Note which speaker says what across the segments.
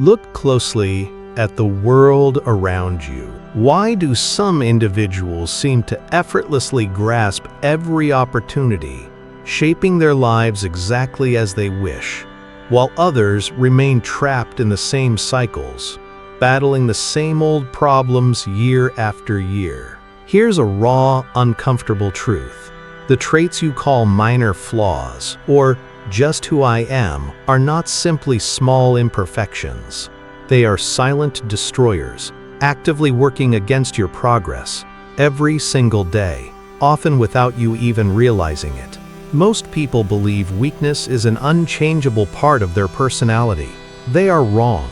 Speaker 1: Look closely at the world around you. Why do some individuals seem to effortlessly grasp every opportunity, shaping their lives exactly as they wish, while others remain trapped in the same cycles, battling the same old problems year after year? Here's a raw, uncomfortable truth. The traits you call minor flaws, or just who I am, are not simply small imperfections. They are silent destroyers, actively working against your progress every single day, often without you even realizing it. Most people believe weakness is an unchangeable part of their personality. They are wrong.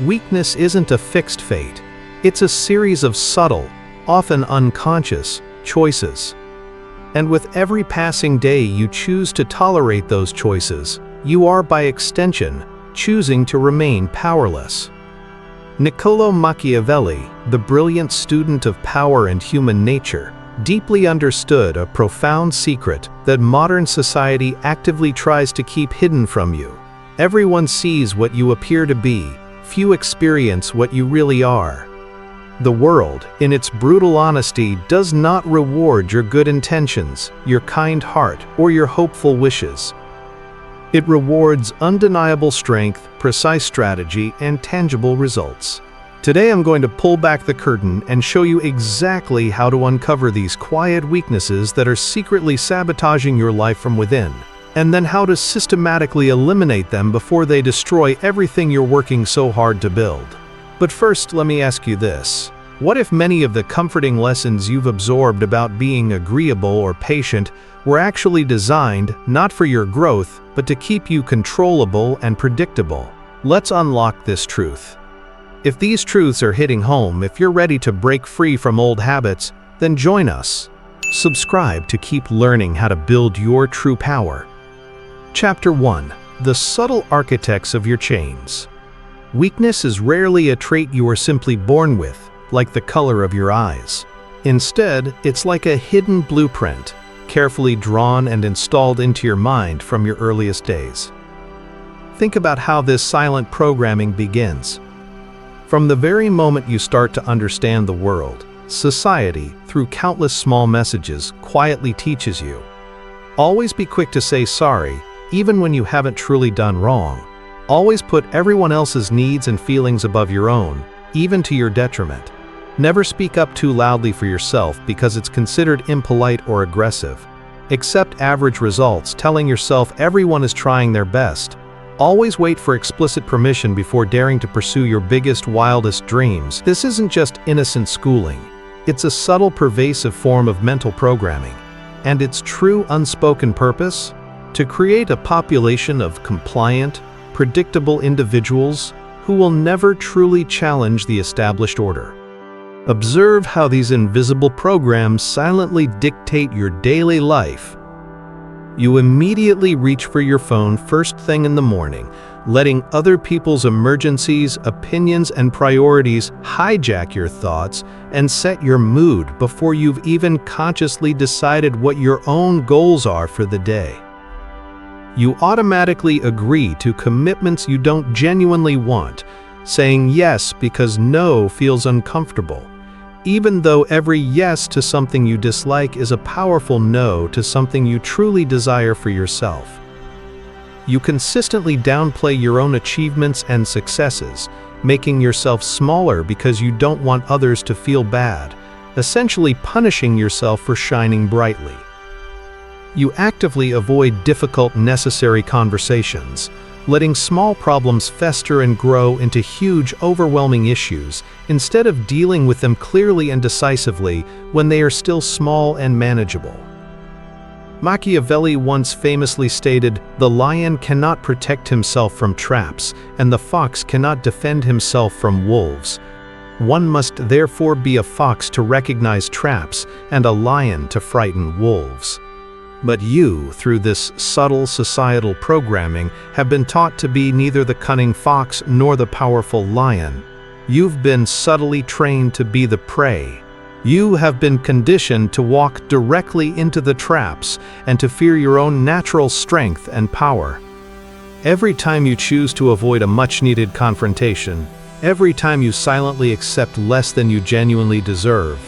Speaker 1: Weakness isn't a fixed fate. It's a series of subtle, often unconscious, choices. And with every passing day you choose to tolerate those choices, you are, by extension, choosing to remain powerless. Niccolò Machiavelli, the brilliant student of power and human nature, deeply understood a profound secret that modern society actively tries to keep hidden from you. Everyone sees what you appear to be, few experience what you really are. The world, in its brutal honesty, does not reward your good intentions, your kind heart, or your hopeful wishes. It rewards undeniable strength, precise strategy, and tangible results. Today I'm going to pull back the curtain and show you exactly how to uncover these quiet weaknesses that are secretly sabotaging your life from within, and then how to systematically eliminate them before they destroy everything you're working so hard to build. But first, let me ask you this. What if many of the comforting lessons you've absorbed about being agreeable or patient were actually designed not for your growth, but to keep you controllable and predictable? Let's unlock this truth. If these truths are hitting home, if you're ready to break free from old habits, then join us. Subscribe to keep learning how to build your true power. Chapter 1. The subtle architects of your chains. Weakness is rarely a trait you are simply born with, like the color of your eyes. Instead, it's like a hidden blueprint, carefully drawn and installed into your mind from your earliest days. Think about how this silent programming begins. From the very moment you start to understand the world, society, through countless small messages, quietly teaches you. Always be quick to say sorry, even when you haven't truly done wrong. Always put everyone else's needs and feelings above your own, even to your detriment. Never speak up too loudly for yourself because it's considered impolite or aggressive. Accept average results, telling yourself everyone is trying their best. Always wait for explicit permission before daring to pursue your biggest, wildest dreams. This isn't just innocent schooling. It's a subtle, pervasive form of mental programming. And its true, unspoken purpose? To create a population of compliant, predictable individuals who will never truly challenge the established order. Observe how these invisible programs silently dictate your daily life. You immediately reach for your phone first thing in the morning, letting other people's emergencies, opinions, and priorities hijack your thoughts and set your mood before you've even consciously decided what your own goals are for the day. You automatically agree to commitments you don't genuinely want, saying yes because no feels uncomfortable, even though every yes to something you dislike is a powerful no to something you truly desire for yourself. You consistently downplay your own achievements and successes, making yourself smaller because you don't want others to feel bad, essentially punishing yourself for shining brightly. You actively avoid difficult, necessary conversations, letting small problems fester and grow into huge, overwhelming issues instead of dealing with them clearly and decisively when they are still small and manageable. Machiavelli once famously stated, "The lion cannot protect himself from traps, and the fox cannot defend himself from wolves. One must therefore be a fox to recognize traps and a lion to frighten wolves." But you, through this subtle societal programming, have been taught to be neither the cunning fox nor the powerful lion. You've been subtly trained to be the prey. You have been conditioned to walk directly into the traps and to fear your own natural strength and power. Every time you choose to avoid a much-needed confrontation, every time you silently accept less than you genuinely deserve,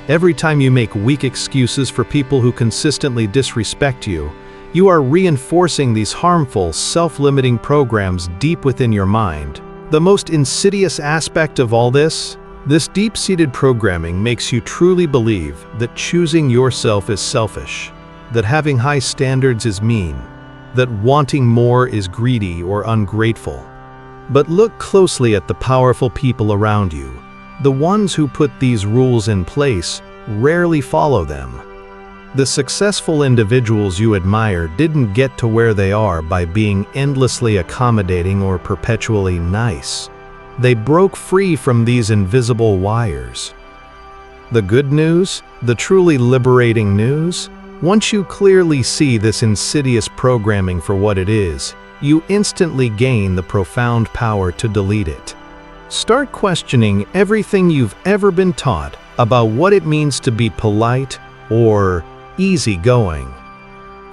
Speaker 1: every time you make weak excuses for people who consistently disrespect you, you are reinforcing these harmful, self-limiting programs deep within your mind. The most insidious aspect of all this deep-seated programming makes you truly believe that choosing yourself is selfish, that having high standards is mean, that wanting more is greedy or ungrateful. But look closely at the powerful people around you. The ones who put these rules in place rarely follow them. The successful individuals you admire didn't get to where they are by being endlessly accommodating or perpetually nice. They broke free from these invisible wires. The good news, the truly liberating news, once you clearly see this insidious programming for what it is, you instantly gain the profound power to delete it. Start questioning everything you've ever been taught about what it means to be polite or easygoing.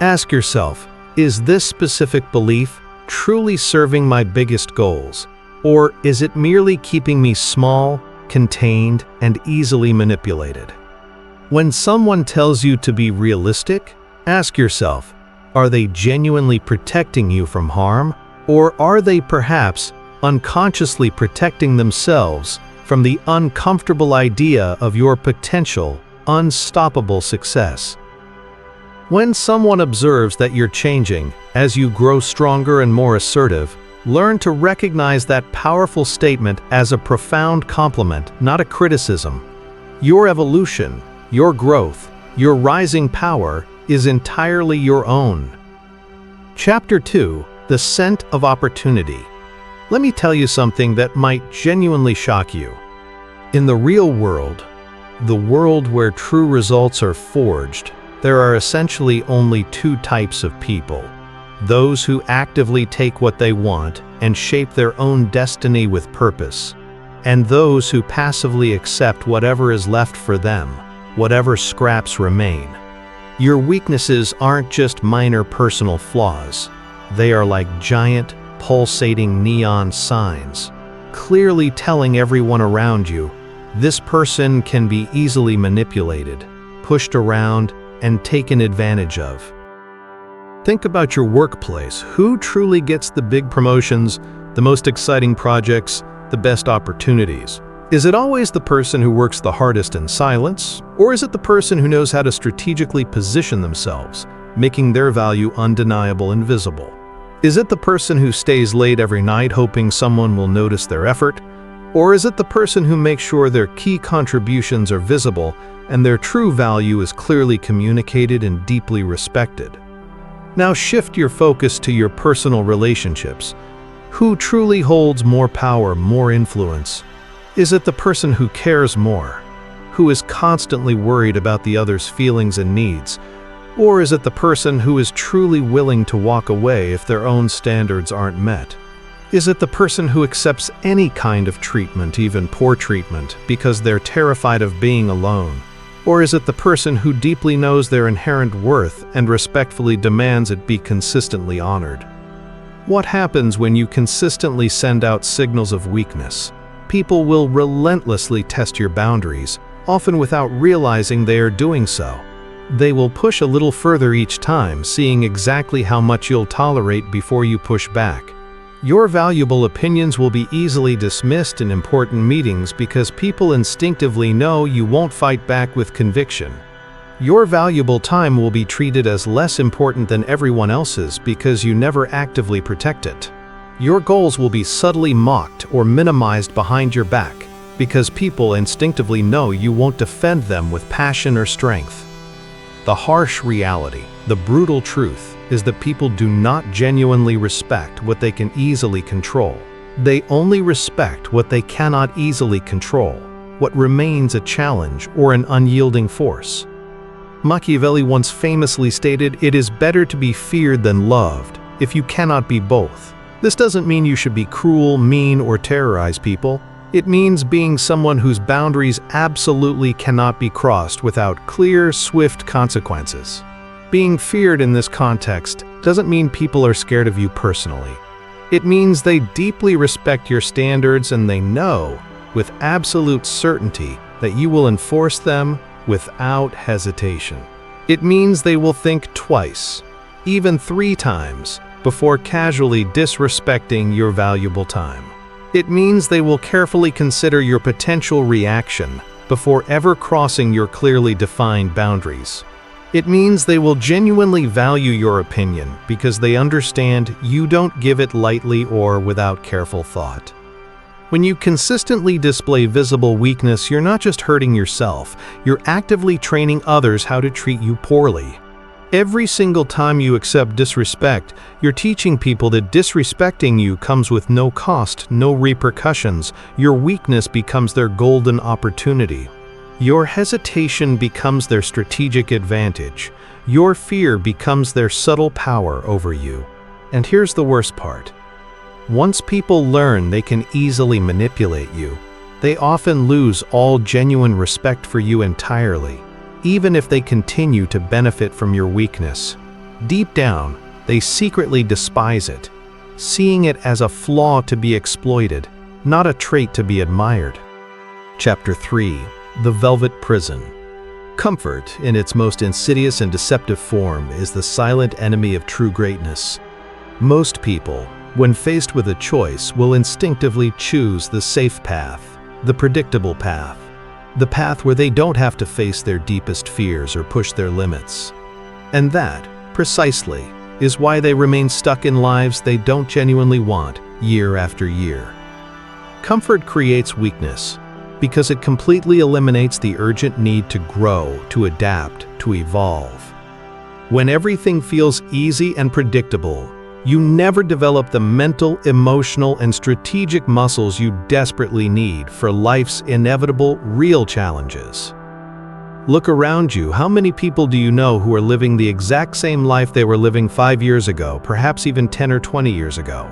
Speaker 1: Ask yourself, is this specific belief truly serving my biggest goals, or is it merely keeping me small, contained, and easily manipulated? When someone tells you to be realistic, ask yourself, are they genuinely protecting you from harm, or are they perhaps unconsciously protecting themselves from the uncomfortable idea of your potential, unstoppable success? When someone observes that you're changing as you grow stronger and more assertive, learn to recognize that powerful statement as a profound compliment, not a criticism. Your evolution, your growth, your rising power is entirely your own. Chapter 2: The Scent of Opportunity. Let me tell you something that might genuinely shock you. In the real world, the world where true results are forged, there are essentially only two types of people: those who actively take what they want and shape their own destiny with purpose, and those who passively accept whatever is left for them, whatever scraps remain. Your weaknesses aren't just minor personal flaws. They are like giant, pulsating neon signs, clearly telling everyone around you, this person can be easily manipulated, pushed around, and taken advantage of. Think about your workplace. Who truly gets the big promotions, the most exciting projects, the best opportunities? Is it always the person who works the hardest in silence, or is it the person who knows how to strategically position themselves, making their value undeniable and visible? Is it the person who stays late every night hoping someone will notice their effort, or is it the person who makes sure their key contributions are visible and their true value is clearly communicated and deeply respected? Now shift your focus to your personal relationships. Who truly holds more power, more influence? Is it the person who cares more, who is constantly worried about the other's feelings and needs? Or is it the person who is truly willing to walk away if their own standards aren't met? Is it the person who accepts any kind of treatment, even poor treatment, because they're terrified of being alone? Or is it the person who deeply knows their inherent worth and respectfully demands it be consistently honored? What happens when you consistently send out signals of weakness? People will relentlessly test your boundaries, often without realizing they are doing so. They will push a little further each time, seeing exactly how much you'll tolerate before you push back. Your valuable opinions will be easily dismissed in important meetings because people instinctively know you won't fight back with conviction. Your valuable time will be treated as less important than everyone else's because you never actively protect it. Your goals will be subtly mocked or minimized behind your back because people instinctively know you won't defend them with passion or strength. The harsh reality, the brutal truth, is that people do not genuinely respect what they can easily control. They only respect what they cannot easily control, what remains a challenge or an unyielding force. Machiavelli once famously stated, "It is better to be feared than loved, if you cannot be both." This doesn't mean you should be cruel, mean, or terrorize people. It means being someone whose boundaries absolutely cannot be crossed without clear, swift consequences. Being feared in this context doesn't mean people are scared of you personally. It means they deeply respect your standards and they know, with absolute certainty, that you will enforce them without hesitation. It means they will think twice, even 3 times, before casually disrespecting your valuable time. It means they will carefully consider your potential reaction before ever crossing your clearly defined boundaries. It means they will genuinely value your opinion because they understand you don't give it lightly or without careful thought. When you consistently display visible weakness, you're not just hurting yourself, you're actively training others how to treat you poorly. Every single time you accept disrespect, you're teaching people that disrespecting you comes with no cost, no repercussions. Your weakness becomes their golden opportunity. Your hesitation becomes their strategic advantage. Your fear becomes their subtle power over you. And here's the worst part. Once people learn they can easily manipulate you, they often lose all genuine respect for you entirely, even if they continue to benefit from your weakness. Deep down, they secretly despise it, seeing it as a flaw to be exploited, not a trait to be admired. Chapter 3. The Velvet Prison. Comfort, in its most insidious and deceptive form, is the silent enemy of true greatness. Most people, when faced with a choice, will instinctively choose the safe path, the predictable path, the path where they don't have to face their deepest fears or push their limits. And that, precisely, is why they remain stuck in lives they don't genuinely want, year after year. Comfort creates weakness, because it completely eliminates the urgent need to grow, to adapt, to evolve. When everything feels easy and predictable, you never develop the mental, emotional, and strategic muscles you desperately need for life's inevitable, real challenges. Look around you. How many people do you know who are living the exact same life they were living 5 years ago, perhaps even 10 or 20 years ago?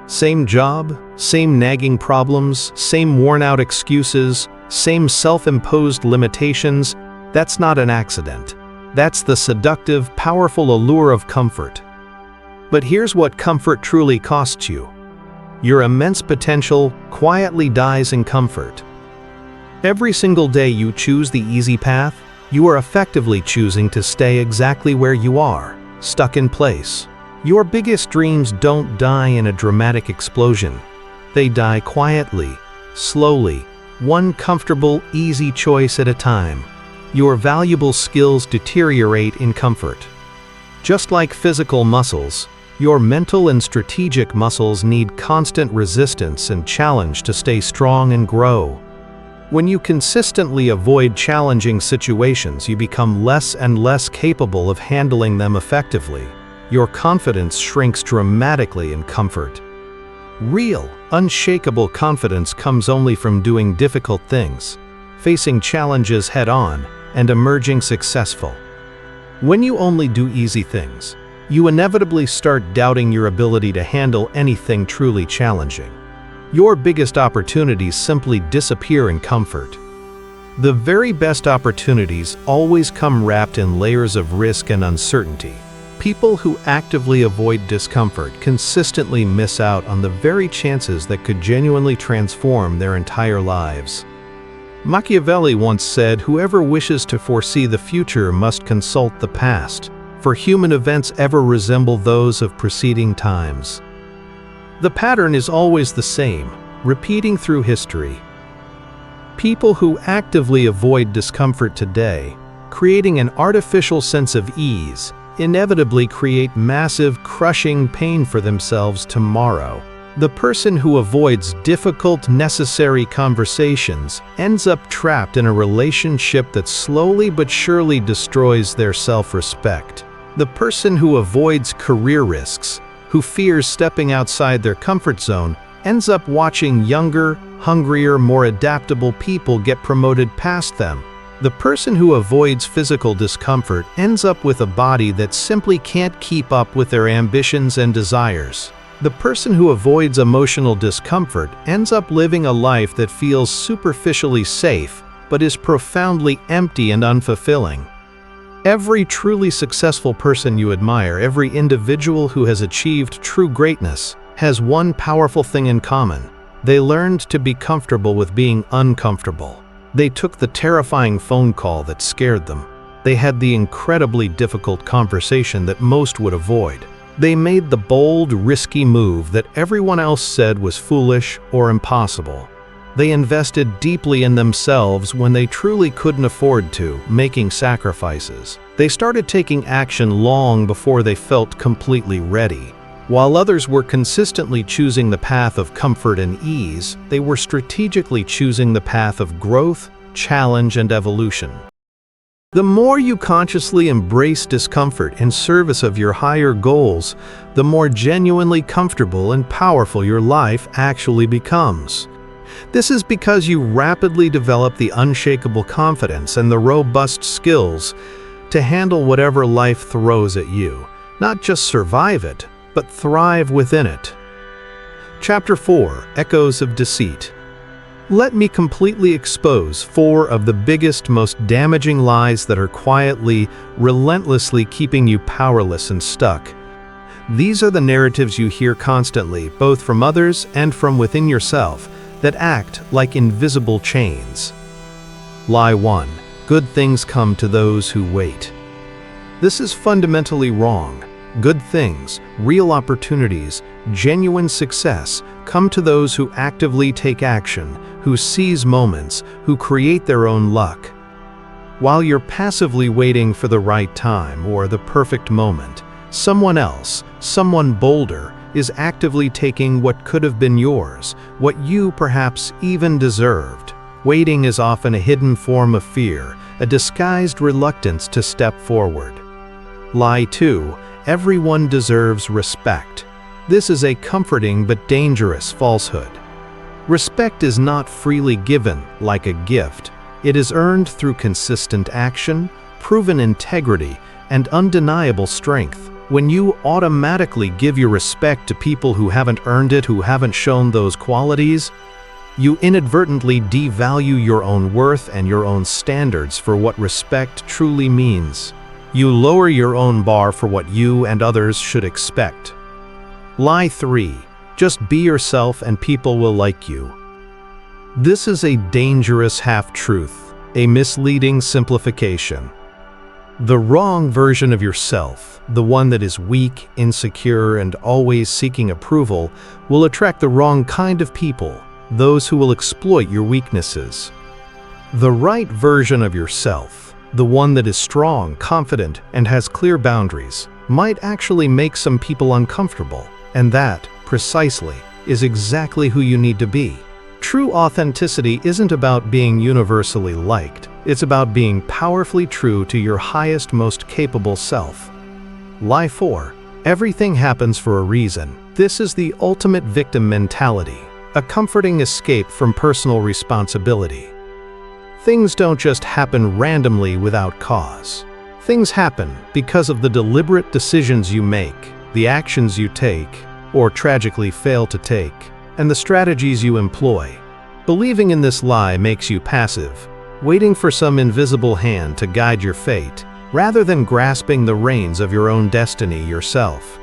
Speaker 1: Same job, same nagging problems, same worn-out excuses, same self-imposed limitations. That's not an accident. That's the seductive, powerful allure of comfort. But here's what comfort truly costs you. Your immense potential quietly dies in comfort. Every single day you choose the easy path, you are effectively choosing to stay exactly where you are, stuck in place. Your biggest dreams don't die in a dramatic explosion. They die quietly, slowly, one comfortable, easy choice at a time. Your valuable skills deteriorate in comfort. Just like physical muscles, your mental and strategic muscles need constant resistance and challenge to stay strong and grow. When you consistently avoid challenging situations, you become less and less capable of handling them effectively. Your confidence shrinks dramatically in comfort. Real, unshakable confidence comes only from doing difficult things, facing challenges head-on, and emerging successful. When you only do easy things, you inevitably start doubting your ability to handle anything truly challenging. Your biggest opportunities simply disappear in comfort. The very best opportunities always come wrapped in layers of risk and uncertainty. People who actively avoid discomfort consistently miss out on the very chances that could genuinely transform their entire lives. Machiavelli once said, "Whoever wishes to foresee the future must consult the past, for human events ever resemble those of preceding times." The pattern is always the same, repeating through history. People who actively avoid discomfort today, creating an artificial sense of ease, inevitably create massive, crushing pain for themselves tomorrow. The person who avoids difficult, necessary conversations ends up trapped in a relationship that slowly but surely destroys their self-respect. The person who avoids career risks, who fears stepping outside their comfort zone, ends up watching younger, hungrier, more adaptable people get promoted past them. The person who avoids physical discomfort ends up with a body that simply can't keep up with their ambitions and desires. The person who avoids emotional discomfort ends up living a life that feels superficially safe, but is profoundly empty and unfulfilling. Every truly successful person you admire, every individual who has achieved true greatness, has one powerful thing in common. They learned to be comfortable with being uncomfortable. They took the terrifying phone call that scared them. They had the incredibly difficult conversation that most would avoid. They made the bold, risky move that everyone else said was foolish or impossible. They invested deeply in themselves when they truly couldn't afford to, making sacrifices. They started taking action long before they felt completely ready. While others were consistently choosing the path of comfort and ease, they were strategically choosing the path of growth, challenge, and evolution. The more you consciously embrace discomfort in service of your higher goals, the more genuinely comfortable and powerful your life actually becomes. This is because you rapidly develop the unshakable confidence and the robust skills to handle whatever life throws at you, not just survive it, but thrive within it. Chapter 4: Echoes of Deceit. Let me completely expose 4 of the biggest, most damaging lies that are quietly, relentlessly keeping you powerless and stuck. These are the narratives you hear constantly, both from others and from within yourself, that act like invisible chains. Lie 1: Good things come to those who wait. This is fundamentally wrong. Good things, real opportunities, genuine success come to those who actively take action, who seize moments, who create their own luck. While you're passively waiting for the right time or the perfect moment, someone else, someone bolder, is actively taking what could have been yours, what you perhaps even deserved. Waiting is often a hidden form of fear, a disguised reluctance to step forward. Lie 2: Everyone deserves respect. This is a comforting but dangerous falsehood. Respect is not freely given like a gift. It is earned through consistent action, proven integrity, and undeniable strength. When you automatically give your respect to people who haven't earned it, who haven't shown those qualities, you inadvertently devalue your own worth and your own standards for what respect truly means. You lower your own bar for what you and others should expect. Lie 3: Just be yourself and people will like you. This is a dangerous half-truth, a misleading simplification. The wrong version of yourself, the one that is weak, insecure, and always seeking approval, will attract the wrong kind of people, those who will exploit your weaknesses. The right version of yourself, the one that is strong, confident, and has clear boundaries, might actually make some people uncomfortable, and that, precisely, is exactly who you need to be. True authenticity isn't about being universally liked. It's about being powerfully true to your highest, most capable self. Lie 4: Everything happens for a reason. This is the ultimate victim mentality, a comforting escape from personal responsibility. Things don't just happen randomly without cause. Things happen because of the deliberate decisions you make, the actions you take, or tragically fail to take, and the strategies you employ. Believing in this lie makes you passive, waiting for some invisible hand to guide your fate, rather than grasping the reins of your own destiny yourself.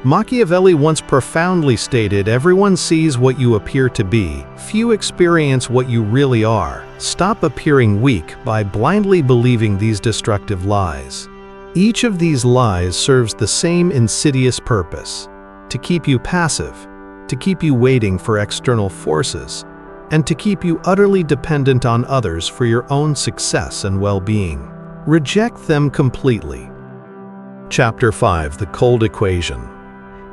Speaker 1: Machiavelli once profoundly stated, "Everyone sees what you appear to be, few experience what you really are." Stop appearing weak by blindly believing these destructive lies. Each of these lies serves the same insidious purpose: to keep you passive, to keep you waiting for external forces, and to keep you utterly dependent on others for your own success and well-being. Reject them completely. Chapter 5: The Cold Equation.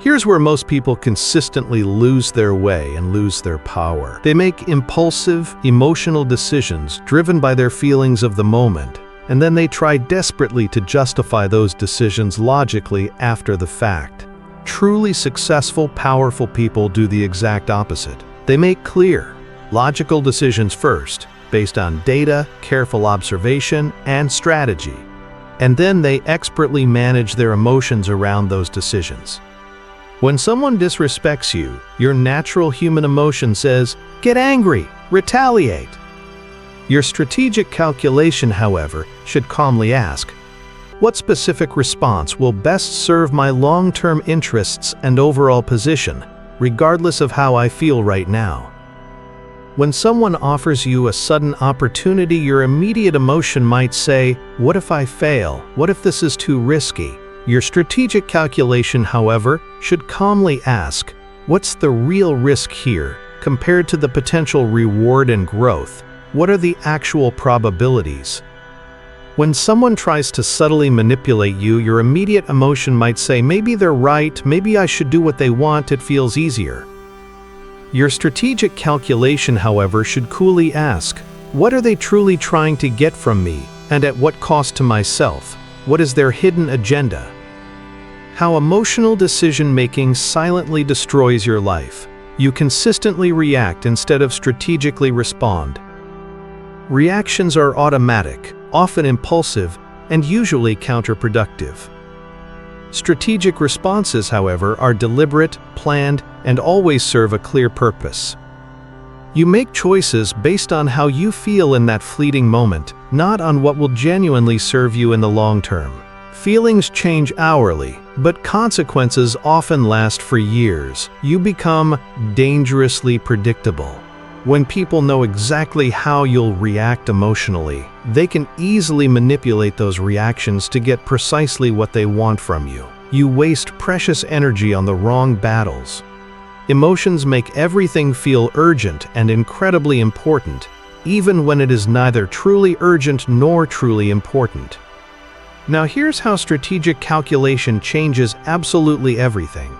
Speaker 1: Here's where most people consistently lose their way and lose their power. They make impulsive, emotional decisions driven by their feelings of the moment, and then they try desperately to justify those decisions logically after the fact. Truly successful, powerful people do the exact opposite. They make clear, logical decisions first, based on data, careful observation, and strategy. And then they expertly manage their emotions around those decisions. When someone disrespects you, your natural human emotion says, "Get angry, retaliate." Your strategic calculation, however, should calmly ask, what specific response will best serve my long-term interests and overall position? regardless of how I feel right now. When someone offers you a sudden opportunity, your immediate emotion might say, "What if I fail? What if this is too risky?" Your strategic calculation, however, should calmly ask, what's the real risk here compared to the potential reward and growth? What are the actual probabilities? When someone tries to subtly manipulate you, your immediate emotion might say, maybe they're right, maybe I should do what they want, it feels easier. Your strategic calculation, however, should coolly ask, what are they truly trying to get from me, and at what cost to myself? What is their hidden agenda? How emotional decision-making silently destroys your life. You consistently react instead of strategically respond. Reactions are automatic, often impulsive, and usually counterproductive. Strategic responses, however, are deliberate, planned, and always serve a clear purpose. You make choices based on how you feel in that fleeting moment, not on what will genuinely serve you in the long term. Feelings change hourly, but consequences often last for years. You become dangerously predictable. When people know exactly how you'll react emotionally, they can easily manipulate those reactions to get precisely what they want from you. You waste precious energy on the wrong battles. Emotions make everything feel urgent and incredibly important, even when it is neither truly urgent nor truly important. Now here's how strategic calculation changes absolutely everything.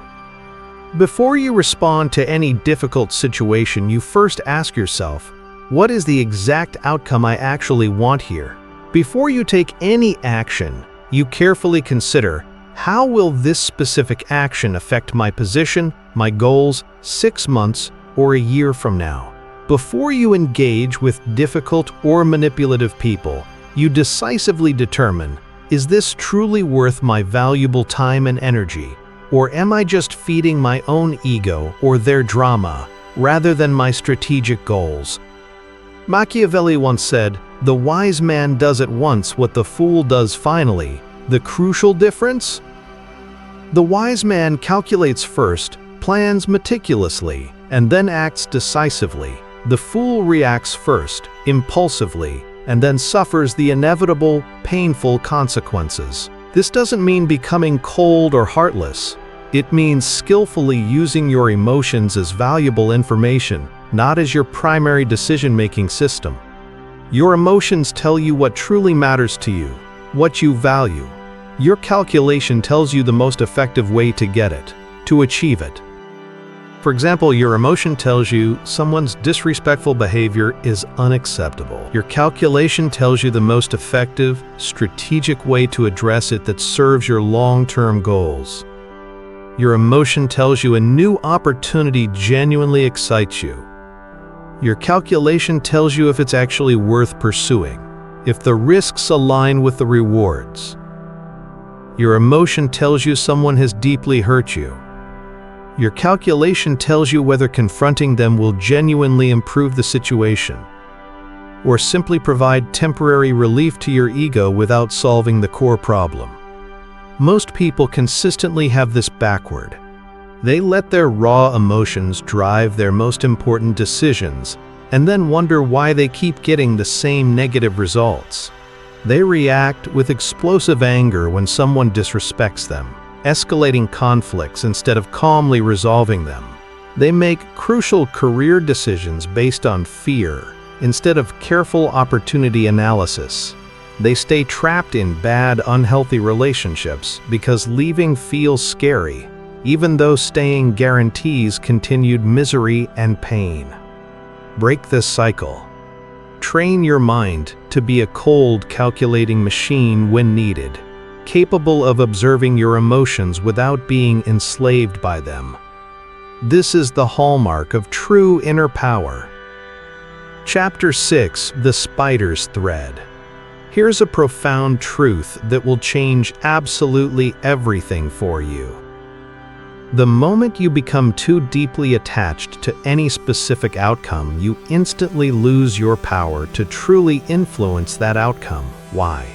Speaker 1: Before you respond to any difficult situation, you first ask yourself, what is the exact outcome I actually want here? Before you take any action, you carefully consider, how will this specific action affect my position, my goals, 6 months, or a year from now? Before you engage with difficult or manipulative people, you decisively determine, is this truly worth my valuable time and energy? Or am I just feeding my own ego or their drama, rather than my strategic goals? Machiavelli once said, "The wise man does at once what the fool does finally." The crucial difference? The wise man calculates first, plans meticulously, and then acts decisively. The fool reacts first, impulsively, and then suffers the inevitable, painful consequences. This doesn't mean becoming cold or heartless. It means skillfully using your emotions as valuable information, not as your primary decision-making system. Your emotions tell you what truly matters to you, what you value. Your calculation tells you the most effective way to get it, to achieve it. For example, your emotion tells you someone's disrespectful behavior is unacceptable. Your calculation tells you the most effective, strategic way to address it that serves your long-term goals. Your emotion tells you a new opportunity genuinely excites you. Your calculation tells you if it's actually worth pursuing, if the risks align with the rewards. Your emotion tells you someone has deeply hurt you. Your calculation tells you whether confronting them will genuinely improve the situation, or simply provide temporary relief to your ego without solving the core problem. Most people consistently have this backward. They let their raw emotions drive their most important decisions, and then wonder why they keep getting the same negative results. They react with explosive anger when someone disrespects them, escalating conflicts instead of calmly resolving them. They make crucial career decisions based on fear instead of careful opportunity analysis. They stay trapped in bad, unhealthy relationships because leaving feels scary, even though staying guarantees continued misery and pain. Break this cycle. Train your mind to be a cold, calculating machine when needed, capable of observing your emotions without being enslaved by them. This is the hallmark of true inner power. Chapter 6: The Spider's Thread. Here's a profound truth that will change absolutely everything for you. The moment you become too deeply attached to any specific outcome, you instantly lose your power to truly influence that outcome. Why?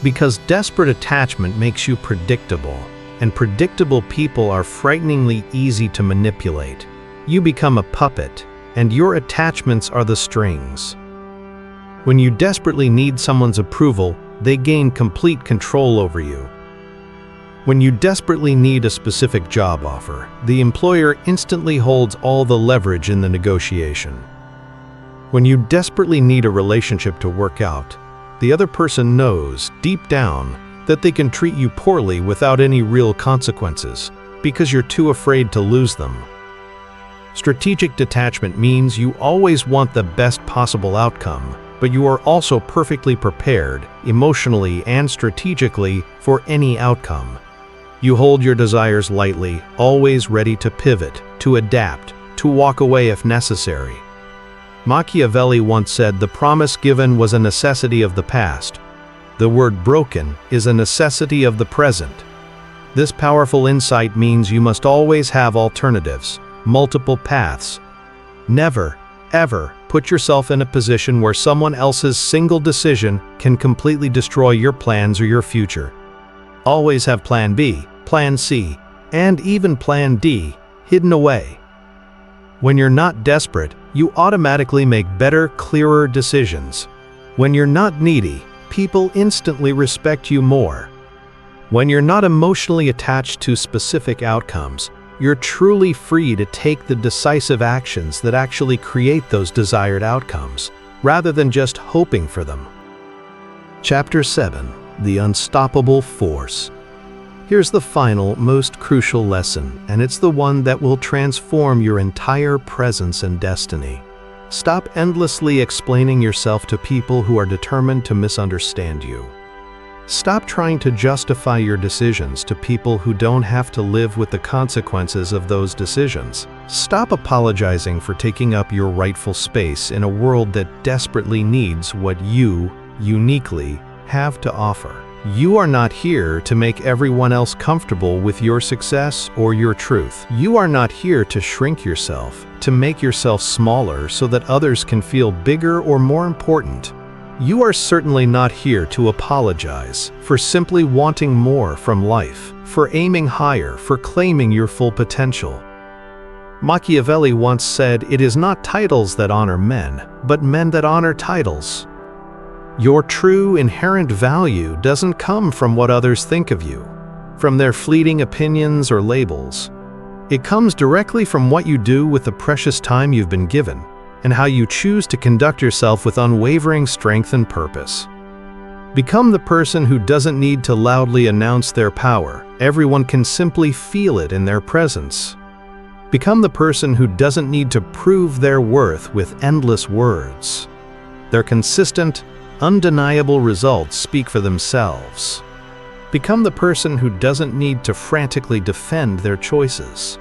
Speaker 1: Because desperate attachment makes you predictable. and predictable people are frighteningly easy to manipulate. You become a puppet, and your attachments are the strings. When you desperately need someone's approval, they gain complete control over you. When you desperately need a specific job offer, the employer instantly holds all the leverage in the negotiation. When you desperately need a relationship to work out, the other person knows, deep down, that they can treat you poorly without any real consequences, because you're too afraid to lose them. Strategic detachment means you always want the best possible outcome, but you are also perfectly prepared, emotionally and strategically, for any outcome. You hold your desires lightly, always ready to pivot, to adapt, to walk away if necessary. Machiavelli once said the promise given was a necessity of the past. The word broken is a necessity of the present. This powerful insight means you must always have alternatives, multiple paths. Never, ever put yourself in a position where someone else's single decision can completely destroy your plans or your future. Always have Plan B, Plan C, and even Plan D hidden away. When you're not desperate, you automatically make better, clearer decisions. When you're not needy, people instantly respect you more. When you're not emotionally attached to specific outcomes, you're truly free to take the decisive actions that actually create those desired outcomes, rather than just hoping for them. Chapter 7: The Unstoppable Force. Here's the final, most crucial lesson, and it's the one that will transform your entire presence and destiny. Stop endlessly explaining yourself to people who are determined to misunderstand you. Stop trying to justify your decisions to people who don't have to live with the consequences of those decisions. Stop apologizing for taking up your rightful space in a world that desperately needs what you, uniquely, have to offer. You are not here to make everyone else comfortable with your success or your truth. You are not here to shrink yourself, to make yourself smaller so that others can feel bigger or more important. You are certainly not here to apologize for simply wanting more from life, for aiming higher, for claiming your full potential. Machiavelli once said, "It is not titles that honor men, but men that honor titles." Your true inherent value doesn't come from what others think of you, from their fleeting opinions or labels. It comes directly from what you do with the precious time you've been given, and how you choose to conduct yourself with unwavering strength and purpose. Become the person who doesn't need to loudly announce their power. Everyone can simply feel it in their presence. Become the person who doesn't need to prove their worth with endless words. Their consistent, undeniable results speak for themselves. Become the person who doesn't need to frantically defend their choices.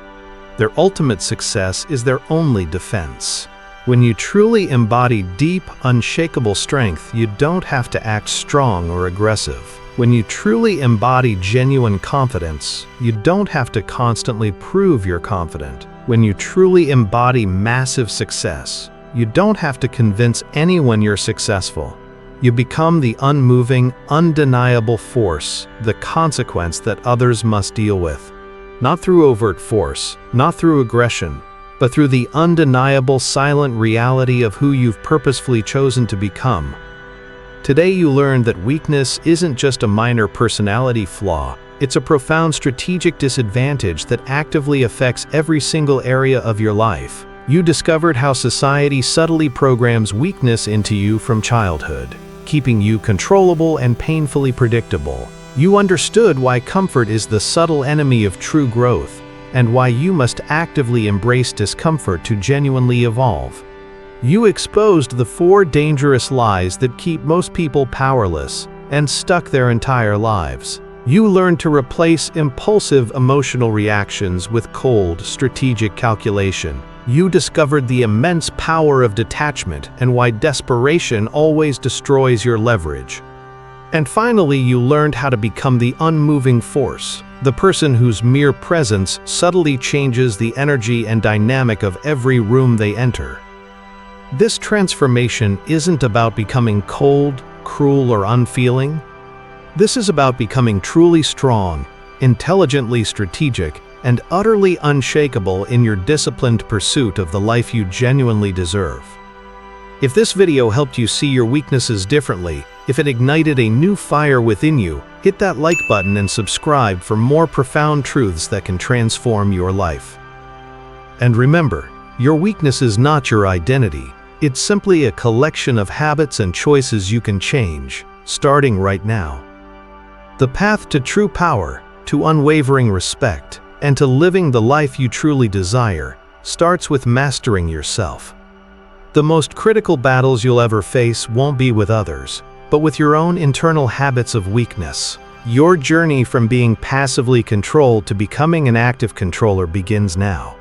Speaker 1: Their ultimate success is their only defense. When you truly embody deep, unshakable strength, you don't have to act strong or aggressive. When you truly embody genuine confidence, you don't have to constantly prove you're confident. When you truly embody massive success, you don't have to convince anyone you're successful. You become the unmoving, undeniable force, the consequence that others must deal with. Not through overt force, not through aggression, but through the undeniable silent reality of who you've purposefully chosen to become. Today you learned that weakness isn't just a minor personality flaw, it's a profound strategic disadvantage that actively affects every single area of your life. You discovered how society subtly programs weakness into you from childhood, keeping you controllable and painfully predictable. You understood why comfort is the subtle enemy of true growth, and why you must actively embrace discomfort to genuinely evolve. You exposed the 4 dangerous lies that keep most people powerless and stuck their entire lives. You learned to replace impulsive emotional reactions with cold, strategic calculation. You discovered the immense power of detachment and why desperation always destroys your leverage. And finally, you learned how to become the unmoving force, the person whose mere presence subtly changes the energy and dynamic of every room they enter. This transformation isn't about becoming cold, cruel, or unfeeling. This is about becoming truly strong, intelligently strategic, and utterly unshakable in your disciplined pursuit of the life you genuinely deserve. If this video helped you see your weaknesses differently, if it ignited a new fire within you, hit that like button and subscribe for more profound truths that can transform your life. And remember, your weakness is not your identity. It's simply a collection of habits and choices you can change, starting right now. The path to true power, to unwavering respect, and to living the life you truly desire, starts with mastering yourself. The most critical battles you'll ever face won't be with others, but with your own internal habits of weakness. Your journey from being passively controlled to becoming an active controller begins now.